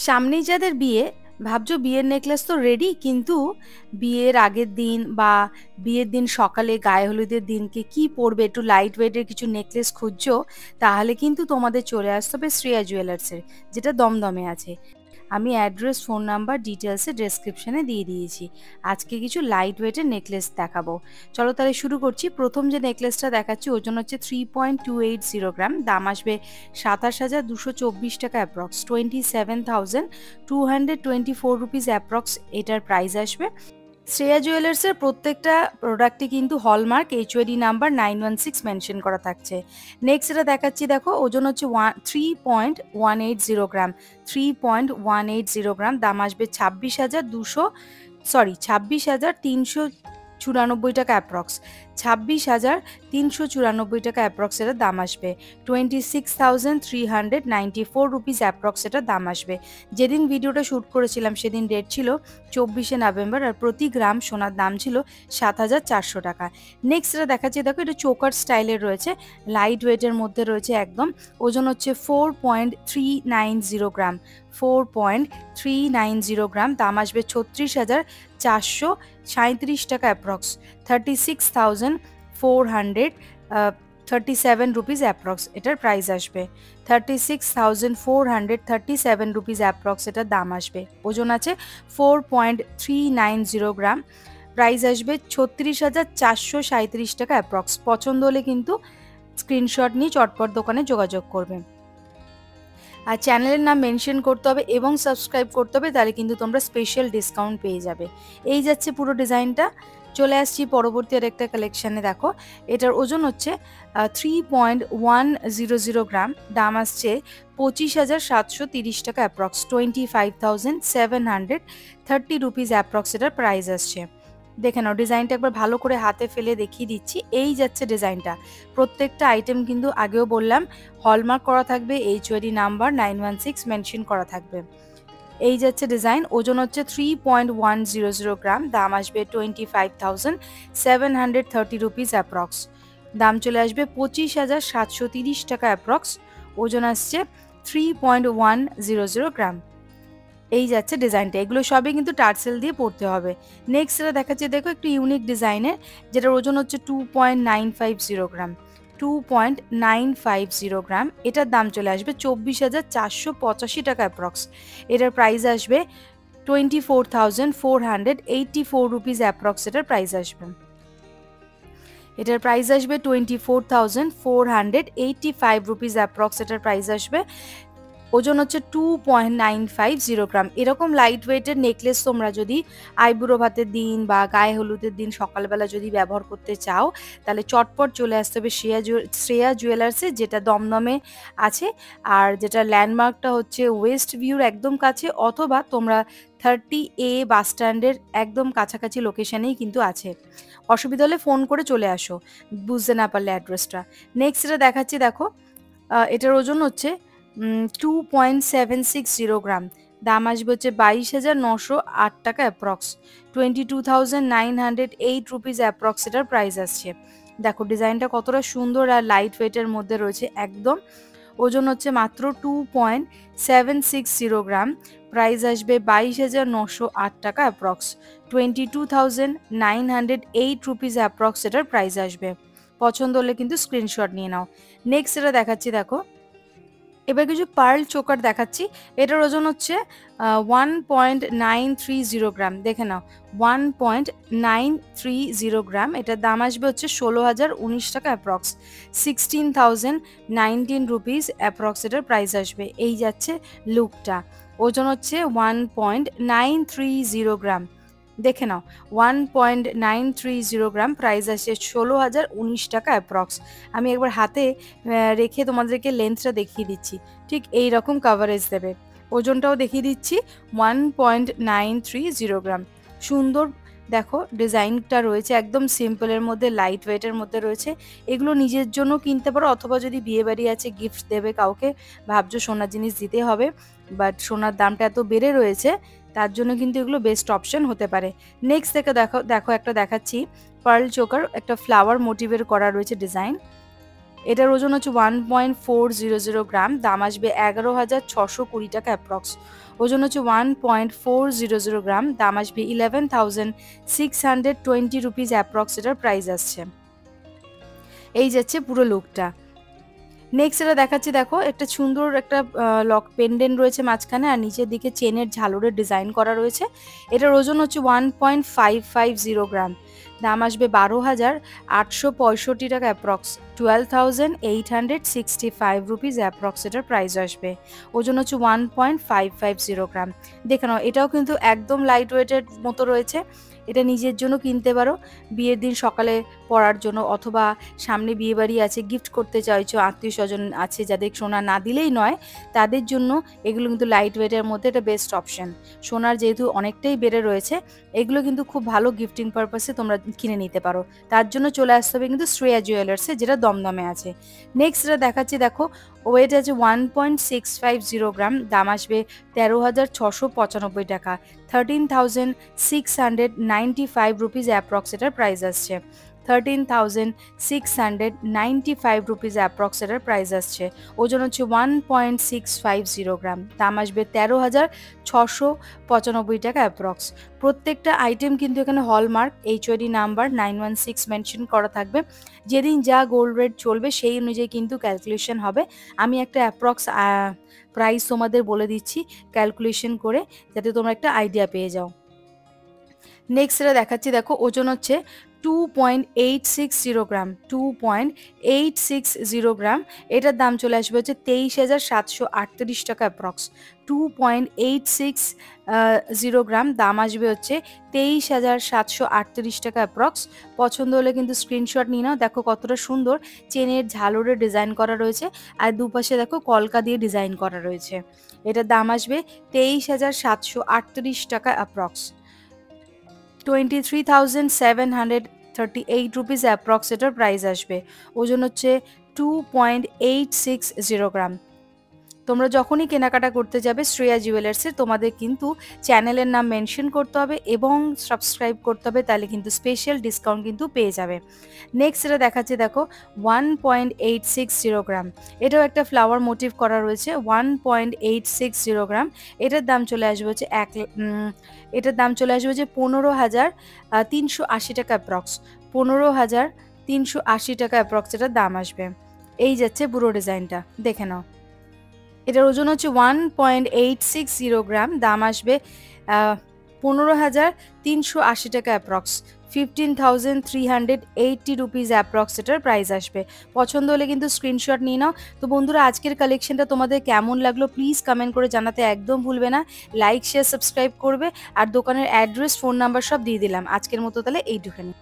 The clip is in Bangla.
সামনেই যাদের বিয়ে, ভাবছো বিয়ের নেকলেস তো রেডি, কিন্তু বিয়ের আগের দিন বা বিয়ের দিন সকালে গায়ে হলুদের দিনকে কি পরবে, একটু লাইট ওয়েটের কিছু নেকলেস খুঁজছো, তাহলে কিন্তু তোমাদের চলে আসতে হবে শ্রেয়া জুয়েলার্সের, যেটা দমদমে আছে। আমি অ্যাড্রেস, ফোন নাম্বার, ডিটেলসে ডেসক্রিপশনে দিয়ে দিয়েছি। আজকে কিছু লাইট ওয়েটের নেকলেস দেখাবো। চলো তাহলে শুরু করছি। প্রথম যে নেকলেসটা দেখাচ্ছি ওজন হচ্ছে 3.280 গ্রাম, দাম আসবে 27,224 টাকা অ্যাপ্রক্স, 27,224 রুপিস অ্যাপ্রক্স এটার প্রাইস আসবে। শ্রেয়া জুয়েলার্সের প্রত্যেকটা প্রোডাক্টই কিন্তু হলমার্ক এইচওআইডি নাম্বার 916 মেনশন করা থাকছে। নেক্সট এটা দেখাচ্ছি, দেখো ওজন হচ্ছে 3.180 গ্রাম, 3.180 গ্রাম, দাম আসবে 26,394 টাকা অ্যাপ্রক্স, 26,394 টাকা অ্যাপ্রক্স এটার দাম আসবে। 26,394 রুপিস অ্যাপ্রক্স এটার দাম আসবে। যেদিন ভিডিওটা শ্যুট করেছিলাম সেদিন ডেট ছিল 24শে নভেম্বর, আর প্রতি গ্রাম সোনার দাম ছিল 7,400 টাকা। নেক্সট এটা দেখাচ্ছি, দেখো এটা চোকার স্টাইলের রয়েছে, লাইট ওয়েটের মধ্যে রয়েছে একদম। ওজন হচ্ছে 4.390 গ্রাম, 4.390 গ্রাম, দাম আসবে 36,437 টাকা অ্যাপ্রক্স, 36,437 রুপিস অ্যাপ্রক্স এটার প্রাইস আসবে। 36,437 রুপিস অ্যাপ্রক্স এটার দাম আসবে। ওজন আছে 4.390 গ্রাম, প্রাইস আসবে 36,437 টাকা অ্যাপ্রক্স। পছন্দ হলে কিন্তু স্ক্রিনশট নিয়ে চটপট দোকানে যোগাযোগ করবে। আর চ্যানেলের নাম মেনশন করতে হবে এবং সাবস্ক্রাইব করতে হবে, তাহলে কিন্তু তোমরা স্পেশাল ডিসকাউন্ট পেয়ে যাবে। এই যাচ্ছে পুরো ডিজাইনটা। চলে আসছি পরবর্তী আরেকটা কালেকশানে। দেখো এটার ওজন হচ্ছে 3.100 গ্রাম, দাম আসছে 25,730 টাকা অ্যাপ্রক্স, 25,730 অ্যাপ্রক্স এটার প্রাইস আসছে। দেখে নাও ডিজাইনটা একবার ভালো করে হাতে ফেলে দেখিয়ে দিচ্ছি। এই যাচ্ছে ডিজাইনটা। প্রত্যেকটা আইটেম কিন্তু আগেও বললাম হলমার্ক করা থাকবে, এইচওআইডি নাম্বার 916 মেনশন করা থাকবে। এই যাচ্ছে ডিজাইন, ওজন হচ্ছে 3.100 গ্রাম, দাম আসবে 25,730 রুপিস অ্যাপ্রক্স, দাম চলে আসবে 25,730 টাকা অ্যাপ্রক্স, ওজন আসছে 3.100 গ্রাম। এই যাচ্ছে ডিজাইনটা। এগুলো সবই কিন্তু টার্সেল দিয়ে পড়তে হবে। নেক্সট এটা দেখাচ্ছি, দেখো একটু ইউনিক ডিজাইনের, যেটার ওজন হচ্ছে 2.950 গ্রাম, 2.950 গ্রাম, এটার দাম চলে আসবে 24,485 টাকা অ্যাপ্রক্স, এটার প্রাইস আসবে 24,484 রুপিস অ্যাপ্রক্স এটার প্রাইস আসবে। এটার প্রাইস আসবে 24,485 রুপিস অ্যাপ্রক্স এটার প্রাইস আসবে। ওজন হচ্ছে 2.950 গ্রাম। এরকম লাইট ওয়েটের নেকলেস তোমরা যদি আইবুড়ো ভাতের দিন বা গায়ে হলুদের দিন সকালবেলা যদি ব্যবহার করতে চাও, তাহলে চটপট চলে আসতে হবে শ্রেয়া জুয়েলার্সে, যেটা দমদমে আছে। আর যেটা ল্যান্ডমার্কটা হচ্ছে ওয়েস্ট ভিউর একদম কাছে, অথবা তোমরা 30A বাস স্ট্যান্ডের একদম কাছাকাছি লোকেশানেই কিন্তু আছে। অসুবিধা হলে ফোন করে চলে আসো বুঝতে না পারলে অ্যাড্রেসটা। নেক্সট এটা দেখাচ্ছি, দেখো এটার ওজন হচ্ছে 2.760 গ্রাম, দাম আসবে হচ্ছে 22,908 টাকা অ্যাপ্রক্স, 22,908 রুপিস অ্যাপ্রক্স এটার প্রাইস আসছে। দেখো ডিজাইনটা কতটা সুন্দর আর লাইট ওয়েটের মধ্যে রয়েছে একদম। ওজন হচ্ছে মাত্র 2.760 গ্রাম, প্রাইস আসবে 22,908 টাকা অ্যাপ্রক্স, 22,908 রুপিস অ্যাপ্রক্স এটার প্রাইস আসবে। পছন্দ হলে কিন্তু স্ক্রিনশট নিয়ে নাও। নেক্সট এটা দেখাচ্ছি, দেখো এবার কিছু পার্ল চোকার দেখাচ্ছি। এটার ওজন হচ্ছে 1.930 গ্রাম, দেখে নাও 1.930 গ্রাম, এটার দাম আসবে হচ্ছে 16,019 টাকা অ্যাপ্রক্স, 16,019 রুপিস অ্যাপ্রক্স এটার প্রাইস আসবে। এই যাচ্ছে লুকটা। ওজন হচ্ছে 1.930 গ্রাম, দেখে নাও 1.930 গ্রাম, প্রাইস আসছে 16,019 টাকা অ্যাপ্রক্স। আমি একবার হাতে রেখে তোমাদেরকে লেন্থটা দেখিয়ে দিচ্ছি, ঠিক এই রকম কাভারেজ দেবে। ওজনটাও দেখিয়ে দিচ্ছি, 1.930 গ্রাম। সুন্দর দেখো ডিজাইনটা রয়েছে, একদম সিম্পলের মধ্যে লাইট ওয়েটের মধ্যে রয়েছে। এগুলো নিজের জন্য কিনতে পারো, অথবা যদি বিয়ে বাড়ি আছে গিফট দেবে কাউকে, ভাবছো সোনার জিনিস দিতে হবে, বাট সোনার দামটা এত বেড়ে রয়েছে, তার জন্য কিন্তু এগুলো বেস্ট অপশন হতে পারে। নেক্সট থেকে দেখো দেখো একটা দেখাচ্ছি পার্ল চোকার, একটা ফ্লাওয়ার মোটিভের করা রয়েছে ডিজাইন। এটার ওজন হচ্ছে 1.400 গ্রাম, দাম আসবে 11,620 টাকা অ্যাপ্রক্স। ওজন হচ্ছে 1.400 গ্রাম, দাম আসবে 11,620 রুপিস অ্যাপ্রক্স, এটার প্রাইস আসছে। এই যাচ্ছে পুরো লুকটা। নেক্সট এটা দেখাচ্ছি, দেখো একটা সুন্দর একটা লক পেন্ডেন্ট রয়েছে মাঝখানে, আর নিচের দিকে চেনের ঝালরের ডিজাইন করা রয়েছে। এটার ওজন হচ্ছে 1.550 গ্রাম, দাম আসবে 12,865 টাকা অ্যাপ্রক্স, 12,865 রুপিস অ্যাপ্রক্স, এটার প্রাইস আসবে। ওজন হচ্ছে 1.550 গ্রাম। দেখে নাও, এটাও কিন্তু একদম লাইট ওয়েটের মতো রয়েছে। এটা নিজের জন্য কিনতে পারো, বিয়ের দিন সকালে পরার জন্য, অথবা সামনে বিয়েবাড়ি আছে, গিফট করতে চাইছো, আত্মীয় স্বজন আছে যাদের সোনা না দিলেই নয়, তাদের জন্য এগুলো কিন্তু লাইট ওয়েটের মধ্যে এটা বেস্ট অপশন। সোনার যেহেতু অনেকটাই বেড়ে রয়েছে, এগুলো কিন্তু খুব ভালো গিফটিং পারপাসে তোমরা কিনে নিতে পারো। তার জন্য চলে আসতে হবে কিন্তু শ্রেয়া জুয়েলার্সে, যেটা দমদমে আছে। নেক্সট এটা দেখাচ্ছি, দেখো ওয়েট আছে 1.650 গ্রাম, দাম আসবে 13,695 টাকা, 13,695 রুপিস অ্যাপ্রক্স, এটার প্রাইস আসছে। 13,695 রুপিস অ্যাপ্রক্স, এটার প্রাইস আসছে। ওজন হচ্ছে 1.650 গ্রাম, দাম আসবে 13,695 টাকা অ্যাপ্রক্স। প্রত্যেকটা আইটেম কিন্তু এখানে হলমার্ক, HOD নাম্বার 916 মেনশন করা থাকবে। যেদিন যা গোল্ড রেট চলবে সেই অনুযায়ী কিন্তু ক্যালকুলেশন হবে। আমি একটা অ্যাপ্রক্স প্রাইস তোমাদের বলে দিচ্ছি ক্যালকুলেশন করে, যাতে তোমরা একটা আইডিয়া পেয়ে যাও। নেক্সট এটা দেখাচ্ছি, দেখো ওজন হচ্ছে 2.860 গ্রাম, 2.860 গ্রাম। এটার দাম চলে আসবে হচ্ছে 23,738 টাকা অ্যাপ্রক্স। 2.860 গ্রাম, দাম আসবে হচ্ছে 23,738 টাকা অ্যাপ্রক্স। পছন্দ হলে কিন্তু স্ক্রিনশট নিয়ে নাও। দেখো কতটা সুন্দর চেনের ঝালরের ডিজাইন করা রয়েছে, আর দুপাশে দেখো কলকা দিয়ে ডিজাইন করা রয়েছে। এটার দাম আসবে 23,738 টাকা অ্যাপ্রক্স, 23,738 রুপিস অ্যাপ্রক্স, এটার প্রাইস আসবে। ওজন হচ্ছে 2.860 গ্রাম। তোমরা যখনই কেনাকাটা করতে যাবে শ্রেয়া জুয়েলার্সে, তোমাদের কিন্তু চ্যানেলের নাম মেনশন করতে হবে এবং সাবস্ক্রাইব করতে হবে, তাহলে কিন্তু স্পেশাল ডিসকাউন্ট কিন্তু পেয়ে যাবে। নেক্সট এটা দেখাচ্ছে, দেখো 1.860 গ্রাম। এটাও একটা ফ্লাওয়ার মোটিভ করা রয়েছে, 1.860 গ্রাম। এটার দাম চলে আসবে হচ্ছে এটার দাম চলে আসবে হচ্ছে 15,380 টাকা অ্যাপ্রক্স, 15,380 টাকা অ্যাপ্রক্স, এটার দাম আসবে। এই যাচ্ছে পুরো ডিজাইনটা, দেখে নাও। এটার ওজন হচ্ছে 1.860 গ্রাম, দাম আসবে 15,380 টাকা অ্যাপ্রক্স, 15,380 রুপিস অ্যাপ্রক্স, এটার প্রাইস আসবে। পছন্দ হলে কিন্তু স্ক্রিনশট নিয়ে নাও। তো বন্ধুরা, আজকের কালেকশনটা তোমাদের কেমন লাগলো প্লিজ কমেন্ট করে জানাতে একদম ভুলবে না। লাইক, শেয়ার, সাবস্ক্রাইব করবে, আর দোকানের অ্যাড্রেস, ফোন নাম্বার সব দিয়ে দিলাম। আজকের মতো তাহলে এইটুখানি।